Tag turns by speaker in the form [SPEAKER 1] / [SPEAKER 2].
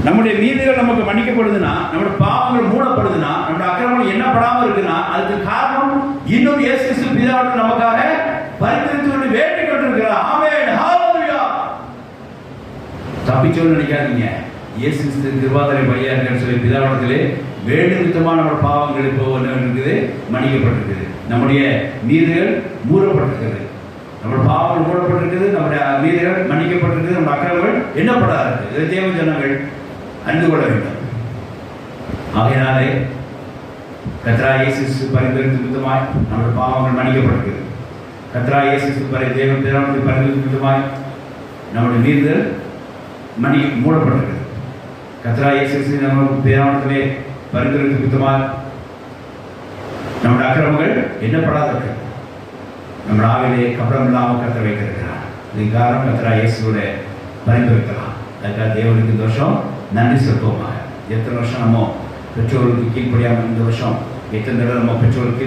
[SPEAKER 1] நம்முடைய மீதுகள் நமக்கு மன்னிக்கப்படுதுன்னா, நம்முடைய பாவங்கள் மூடப்படுதுன்னா, நம்முடைய அக்கிரமங்கள் எண்ணப்படாமல் இருக்குன்னா, அதுக்கு காரணம் இன்னும் இயேசு கிறிஸ்து பிதாவிடம் நமக்காக பரிந்துரைத்து வேண்டிக் கொண்டிருக்கிறார். ஆமென், ஹalleluya. தப்பிச்சோன்னு நினைக்காதீங்க. இயேசு கிறிஸ்து கிருபாதார பையா இருக்கான்னு சொல்லி பிதாவிடத்திலே வேண்டு விதமான நம்ம பாவங்கள் இப்போ என்ன இருக்குது, மன்னிக்கப்பட்டிருக்குது. நம்முடைய மீதுகள் மூடப்பட்டிருக்கிறது, நம்முடைய பாவங்கள் மூடப்பட்டிருக்குது, நம்முடைய மீதுகள் மன்னிக்கப்பட்டிருக்குது, நம்ம அக்கிரமங்கள் எண்ணப்படாது. இதை தேவ ஜனங்கள் அறிந்து கொள்ள வேண்டும். ஆகையினாலே கர்த்தராகிய இயேசு கிறிஸ்து பரிந்துரைத்த விதமாய் நம்முடைய பாவங்கள் மன்னிக்கப்பட்டிருக்குது. கர்த்தராகிய இயேசு கிறிஸ்து பிதாவிடத்தில் பரிந்துரைத்த விதமாய் நம்முடைய மீதுகள் மூடப்பட்டிருக்குது. கர்த்தராகிய இயேசு கிறிஸ்து நம்ம பிதாவிடத்திலே பரிந்துரைத்த விதமாய் நம்முடைய அக்கிரமங்கள் எண்ணப்படாதற்கு நம்ம ஆவிலே கபடம் இல்லாமல் கர்த்தர் வைத்திருக்கிறார். இது காரணம் கர்த்தராகிய இயேசுவோட பரிந்துரைக்கலாம். அதுக்காக தேவனுக்கு இந்த வருஷம் நன்றி செலுத்துவோமாக. எத்தனை வருஷம் நம்ம பெற்றோர்களுக்கு கீழ்ப்படியாமல், இந்த வருஷம் எத்தனை தடவை நம்ம பெற்றோருக்கு